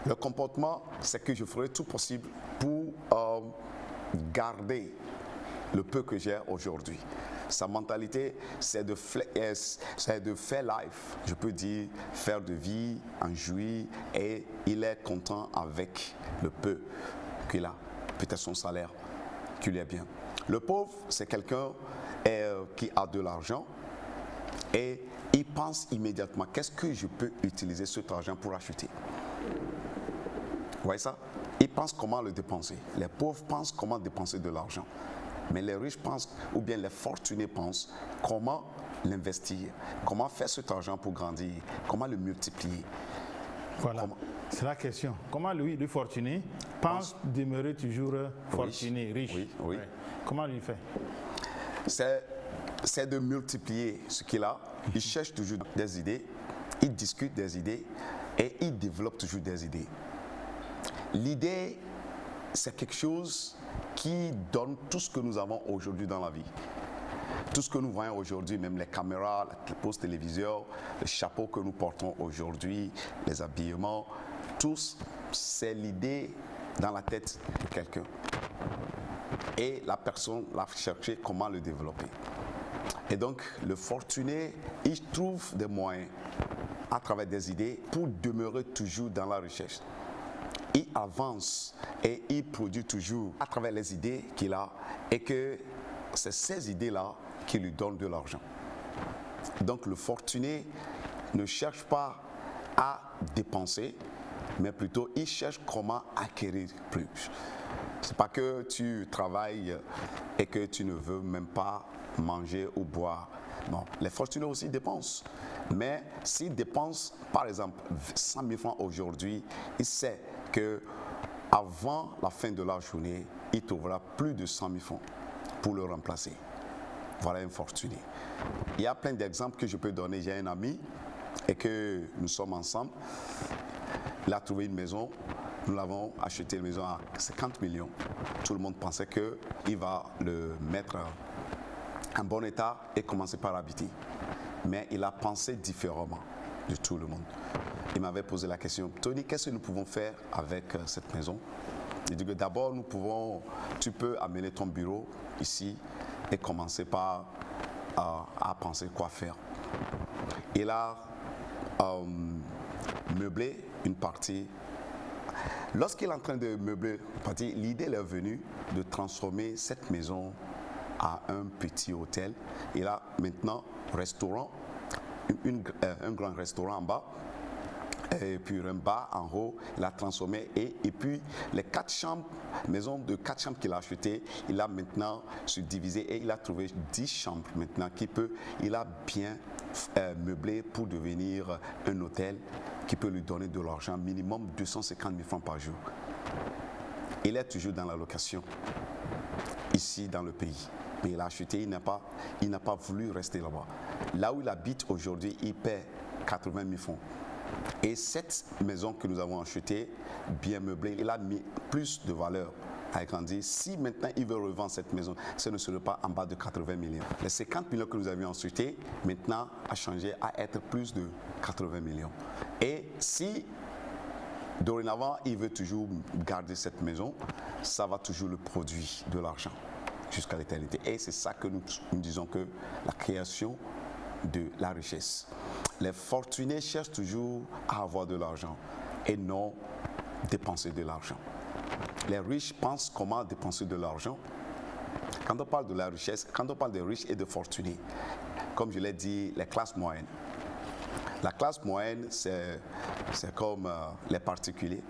Le comportement, c'est que je ferai tout possible pour garder le peu que j'ai aujourd'hui. Sa mentalité, c'est de faire life, je peux dire, faire de vie, en jouir, et il est content avec le peu qu'il a, peut-être son salaire, qui lui est bien. Le pauvre, c'est quelqu'un qui a de l'argent et il pense immédiatement, qu'est-ce que je peux utiliser cet argent pour acheter? Vous voyez ça? Ils pensent comment le dépenser. Les pauvres pensent comment dépenser de l'argent. Mais les riches pensent, ou bien les fortunés pensent, comment l'investir, comment faire cet argent pour grandir, comment le multiplier. Voilà, c'est la question. Comment lui, le fortuné, pense demeurer toujours fortuné, riche. Oui. Ouais. Comment lui fait? C'est de multiplier ce qu'il a. Il cherche toujours des idées, il discute des idées et il développe toujours des idées. L'idée, c'est quelque chose qui donne tout ce que nous avons aujourd'hui dans la vie. Tout ce que nous voyons aujourd'hui, même les caméras, les postes téléviseurs, les chapeaux que nous portons aujourd'hui, les habillements, tous, c'est l'idée dans la tête de quelqu'un. Et la personne va chercher comment le développer. Et donc, le fortuné, il trouve des moyens à travers des idées pour demeurer toujours dans la recherche. Il avance et il produit toujours à travers les idées qu'il a et que c'est ces idées-là qui lui donnent de l'argent. Donc le fortuné ne cherche pas à dépenser, mais plutôt il cherche comment acquérir plus. C'est pas que tu travailles et que tu ne veux même pas manger ou boire. Non, les fortunés aussi dépensent. Mais s'ils dépensent, par exemple, 100 000 francs aujourd'hui, il sait que avant la fin de la journée, il trouvera plus de 100 000 francs pour le remplacer. Voilà un fortuné. Il y a plein d'exemples que je peux donner. J'ai un ami et que nous sommes ensemble. Il a trouvé une maison. Nous l'avons acheté une maison à 50 millions. Tout le monde pensait qu'il va le mettre en bon état et commencer par habiter. Mais il a pensé différemment de tout le monde. Il m'avait posé la question, Tony, qu'est-ce que nous pouvons faire avec cette maison? Il dit que d'abord, tu peux amener ton bureau ici et commencer par à penser quoi faire. Il a meublé une partie. Lorsqu'il est en train de meubler une partie, l'idée est venue de transformer cette maison à un petit hôtel. Il a maintenant un restaurant, un grand restaurant en bas, et puis un bar en haut. Il a transformé et puis les 4 chambres, maison de 4 chambres qu'il a acheté, il a maintenant subdivisé et il a trouvé 10 chambres maintenant il a bien meublé pour devenir un hôtel qui peut lui donner de l'argent, minimum 250 000 francs par jour. Il est toujours dans la location, ici dans le pays. Mais il a acheté, il n'a pas voulu rester là-bas. Là où il habite aujourd'hui, il paie 80 000 francs. Et cette maison que nous avons achetée, bien meublée, il a mis plus de valeur à agrandir. Si maintenant il veut revendre cette maison, ce ne serait pas en bas de 80 millions. Les 50 millions que nous avions achetés, maintenant a changé à être plus de 80 millions. Et si dorénavant il veut toujours garder cette maison, ça va toujours le produire de l'argent jusqu'à l'éternité. Et c'est ça que nous disons que la création de la richesse. Les fortunés cherchent toujours à avoir de l'argent et non dépenser de l'argent. Les riches pensent comment dépenser de l'argent. Quand on parle de la richesse, quand on parle de riches et de fortunés, comme je l'ai dit, les classes moyennes. La classe moyenne, c'est comme les particuliers,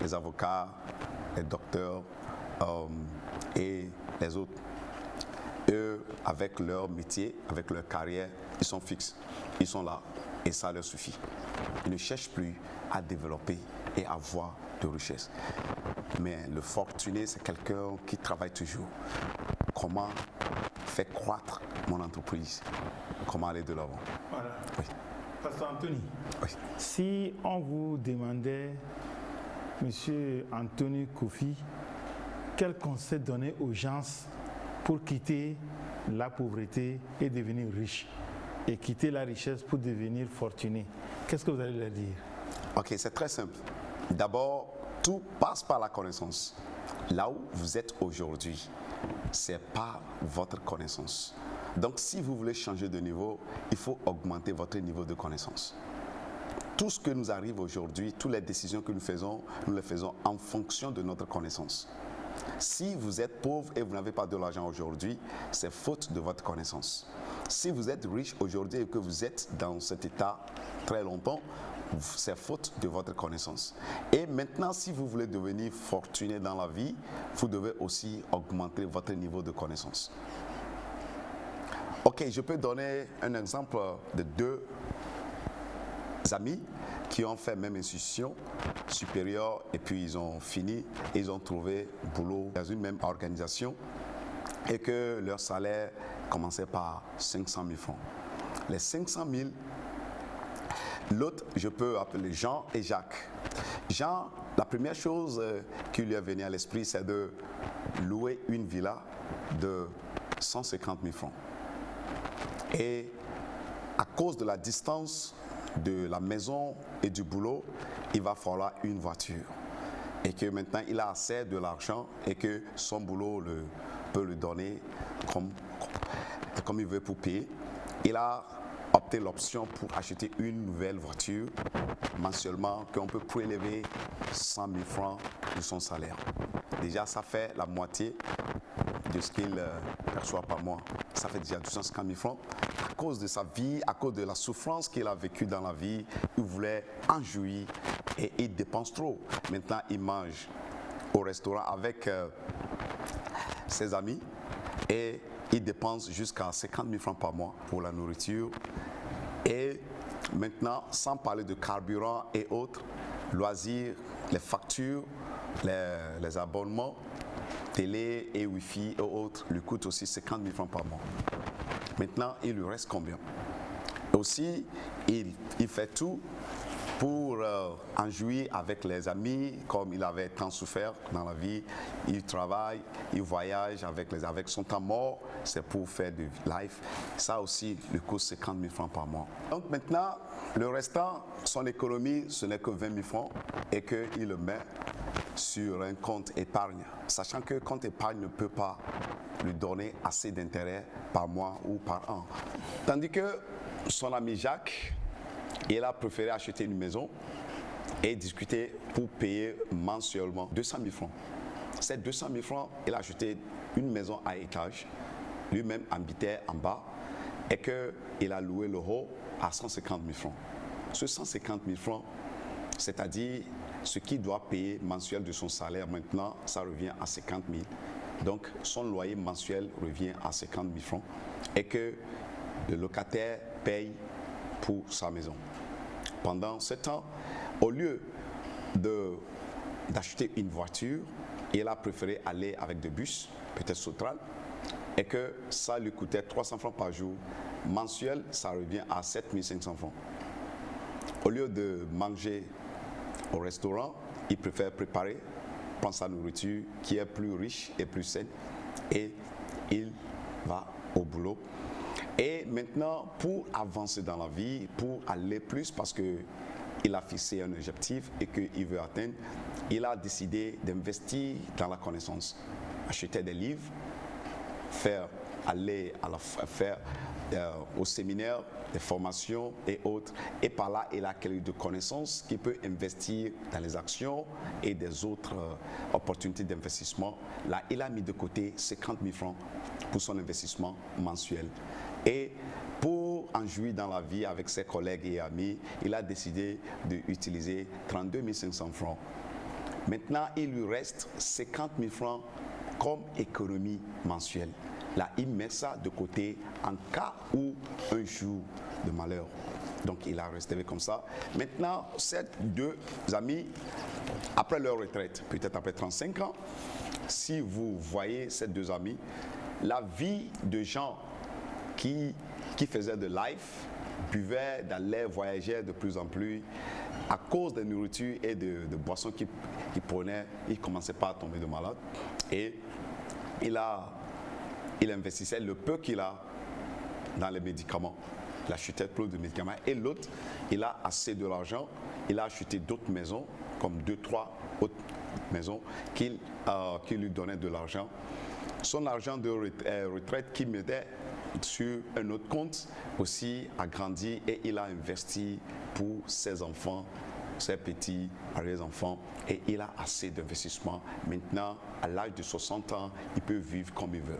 les avocats, les docteurs et les autres. Eux, avec leur métier, avec leur carrière, ils sont fixes. Ils sont là et ça leur suffit. Ils ne cherchent plus à développer et à avoir de richesse. Mais le fortuné, c'est quelqu'un qui travaille toujours. Comment faire croître mon entreprise? Comment aller de l'avant? Voilà. Oui. Pasteur Anthony, Oui. si on vous demandait, Monsieur Anthony Kofi, quel conseil donner aux gens pour quitter la pauvreté et devenir riche, et quitter la richesse pour devenir fortuné, qu'est-ce que vous allez leur dire? Ok, c'est très simple. D'abord, tout passe par la connaissance. Là où vous êtes aujourd'hui, c'est par votre connaissance. Donc, si vous voulez changer de niveau, il faut augmenter votre niveau de connaissance. Tout ce que nous arrive aujourd'hui, toutes les décisions que nous les faisons en fonction de notre connaissance. Si vous êtes pauvre et vous n'avez pas de l'argent aujourd'hui, c'est faute de votre connaissance. Si vous êtes riche aujourd'hui et que vous êtes dans cet état très longtemps, c'est faute de votre connaissance. Et maintenant, si vous voulez devenir fortuné dans la vie, vous devez aussi augmenter votre niveau de connaissance. Ok, je peux donner un exemple de 2 amis qui ont fait même institution supérieure et puis ils ont fini, ils ont trouvé boulot dans une même organisation et que leur salaire commençait par 500 000 francs. Les 500 000, l'autre, je peux appeler Jean et Jacques. Jean, la première chose qui lui est venue à l'esprit, c'est de louer une villa de 150 000 francs. Et à cause de la distance de la maison et du boulot, il va falloir une voiture. Et que maintenant, il a assez de l'argent et que son boulot peut le donner comme il veut pour payer. Il a opté l'option pour acheter une nouvelle voiture mensuellement qu'on peut prélever 100 000 francs de son salaire. Déjà, ça fait la moitié de ce qu'il perçoit par mois. Ça fait déjà 250 000 francs. À cause de sa vie, à cause de la souffrance qu'il a vécue dans la vie, il voulait en jouir et il dépense trop. Maintenant, il mange au restaurant avec ses amis et il dépense jusqu'à 50 000 francs par mois pour la nourriture. Et maintenant, sans parler de carburant et autres, loisirs, les factures, les abonnements, télé et Wi-Fi et autres, lui coûtent aussi 50 000 francs par mois. Maintenant, il lui reste combien? Aussi, il fait tout pour en jouir avec les amis, comme il avait tant souffert dans la vie. Il travaille, il voyage avec son temps mort, c'est pour faire du life. Ça aussi lui coûte 50 000 francs par mois. Donc maintenant, le restant, son économie, ce n'est que 20 000 francs et qu'il le met sur un compte épargne, sachant que le compte épargne ne peut pas lui donner assez d'intérêt par mois ou par an. Tandis que son ami Jacques, il a préféré acheter une maison et discuter pour payer mensuellement 200 000 francs. Ces 200 000 francs, il a acheté une maison à étage, lui-même habitait en bas et qu'il a loué le haut à 150 000 francs. Ce 150 000 francs, c'est-à-dire ce qu'il doit payer mensuel de son salaire maintenant, ça revient à 50 000. Donc son loyer mensuel revient à 50 000 francs et que le locataire paye pour sa maison. Pendant ce temps, au lieu d'acheter une voiture, il a préféré aller avec des bus, peut-être Sotral, et que ça lui coûtait 300 francs par jour. Mensuel, ça revient à 7 500 francs. Au lieu de manger au restaurant, il préfère préparer, prendre sa nourriture qui est plus riche et plus saine et il va au boulot. Et maintenant, pour avancer dans la vie, pour aller plus, parce qu'il a fixé un objectif et qu'il veut atteindre, il a décidé d'investir dans la connaissance, acheter des livres, aller au séminaire, des formations et autres. Et par là, il a acquis de connaissances qu'il peut investir dans les actions et des autres opportunités d'investissement. Là, il a mis de côté 50 000 francs pour son investissement mensuel. Et pour en jouir dans la vie avec ses collègues et amis, il a décidé d'utiliser 32 500 francs. Maintenant, il lui reste 50 000 francs comme économie mensuelle. Là, il met ça de côté en cas où un jour de malheur. Donc, il a resté comme ça. Maintenant, ces 2 amis, après leur retraite, peut-être après 35 ans, si vous voyez ces 2 amis, la vie de gens qui faisaient de life, buvaient, allaient, voyageaient de plus en plus, à cause de nourriture et de boissons qu'ils prenaient, ils commençaient pas à tomber de malade. Et il investissait le peu qu'il a dans les médicaments. Il achetait plus de médicaments. Et l'autre, il a assez de l'argent. Il a acheté d'autres maisons comme 2-3 autres maisons qui lui donnaient de l'argent. Son argent de retraite qu'il mettait sur un autre compte aussi a grandi et il a investi pour ses enfants, ses petits arrière-enfants, et il a assez d'investissement. Maintenant, à l'âge de 60 ans, il peut vivre comme il veut.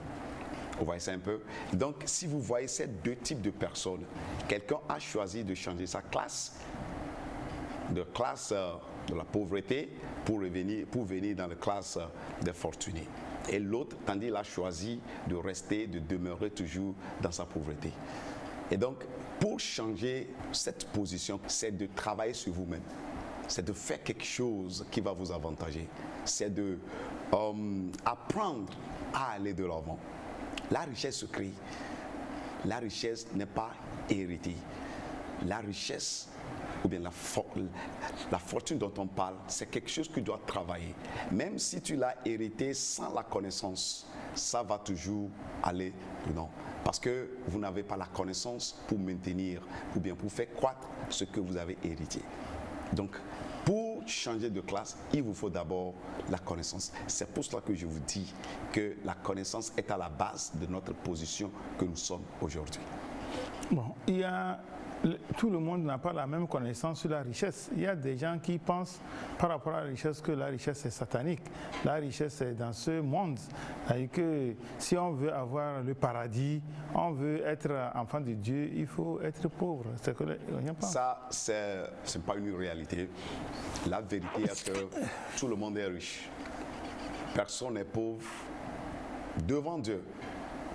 Vous voyez ça un peu? Donc, si vous voyez ces deux types de personnes, quelqu'un a choisi de changer sa classe, de la pauvreté pour venir dans la classe des fortunés. Et l'autre, tandis il a choisi de rester, de demeurer toujours dans sa pauvreté. Et donc, pour changer cette position, c'est de travailler sur vous-même. C'est de faire quelque chose qui va vous avantager. C'est de apprendre à aller de l'avant. La richesse se crée. La richesse n'est pas héritée. La richesse, ou bien la fortune dont on parle, c'est quelque chose que tu dois travailler. Même si tu l'as hérité sans la connaissance, ça va toujours aller dedans. Parce que vous n'avez pas la connaissance pour maintenir ou bien pour faire croître ce que vous avez hérité. Donc, pour changer de classe, il vous faut d'abord la connaissance. C'est pour cela que je vous dis que la connaissance est à la base de notre position que nous sommes aujourd'hui. Bon, tout le monde n'a pas la même connaissance sur la richesse. Il y a des gens qui pensent par rapport à la richesse que la richesse est satanique. La richesse est dans ce monde. Et que si on veut avoir le paradis, on veut être enfant de Dieu, il faut être pauvre. C'est que les gens pensent. Ça, c'est pas une réalité. La vérité est que tout le monde est riche. Personne n'est pauvre devant Dieu.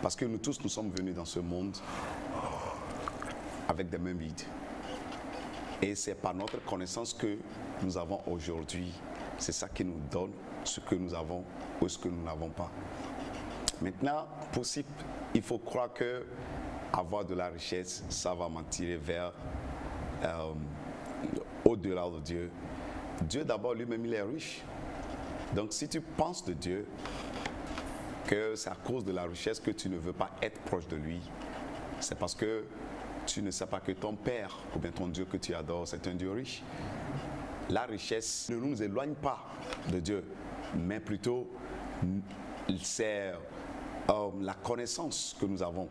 Parce que nous tous, nous sommes venus dans ce monde avec des mains vides. Et c'est par notre connaissance que nous avons aujourd'hui. C'est ça qui nous donne ce que nous avons ou ce que nous n'avons pas. Maintenant, possible, il faut croire que avoir de la richesse, ça va m'attirer vers au-delà de Dieu. Dieu d'abord lui-même, il est riche. Donc si tu penses de Dieu, que c'est à cause de la richesse que tu ne veux pas être proche de lui, c'est parce que tu ne sais pas que ton Père, ou bien ton Dieu que tu adores, c'est un Dieu riche. La richesse ne nous éloigne pas de Dieu, mais plutôt c'est la connaissance que nous avons.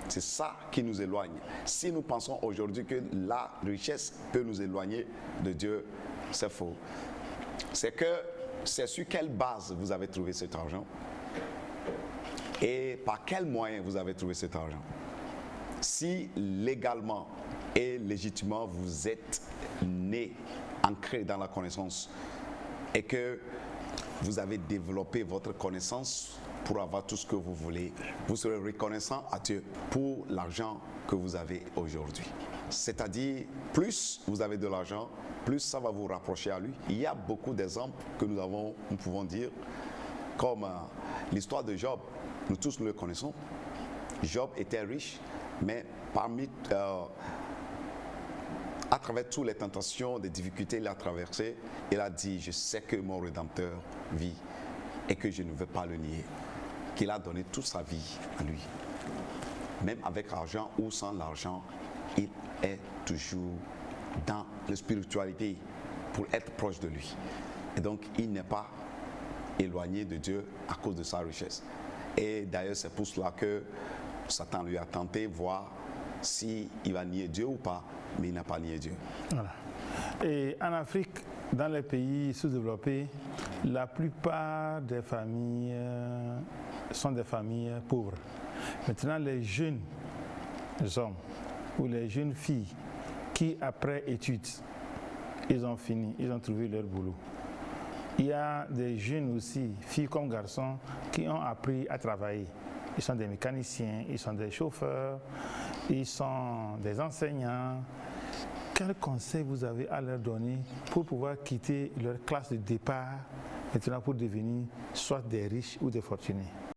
C'est ça qui nous éloigne. Si nous pensons aujourd'hui que la richesse peut nous éloigner de Dieu, c'est faux. C'est sur quelle base vous avez trouvé cet argent et par quels moyens vous avez trouvé cet argent. Si légalement et légitimement vous êtes né, ancré dans la connaissance et que vous avez développé votre connaissance pour avoir tout ce que vous voulez, vous serez reconnaissant à Dieu pour l'argent que vous avez aujourd'hui. C'est-à-dire, plus vous avez de l'argent, plus ça va vous rapprocher à lui. Il y a beaucoup d'exemples que nous pouvons dire, comme l'histoire de Job. Nous tous nous le connaissons. Job était riche, mais à travers toutes les tentations, les difficultés qu'il a traversées, il a dit, je sais que mon Rédempteur vit et que je ne veux pas le nier. Qu'il a donné toute sa vie à lui. Même avec l'argent ou sans l'argent, il est toujours dans la spiritualité pour être proche de lui. Et donc, il n'est pas éloigné de Dieu à cause de sa richesse. Et d'ailleurs, c'est pour cela que Satan lui a tenté, voir s'il va nier Dieu ou pas, mais il n'a pas nié Dieu. Voilà. Et en Afrique, dans les pays sous-développés, la plupart des familles sont des familles pauvres. Maintenant, les jeunes hommes ou les jeunes filles qui, après études, ils ont fini, ils ont trouvé leur boulot. Il y a des jeunes aussi, filles comme garçons, qui ont appris à travailler. Ils sont des mécaniciens, ils sont des chauffeurs, ils sont des enseignants. Quel conseil vous avez à leur donner pour pouvoir quitter leur classe de départ maintenant pour devenir soit des riches ou des fortunés?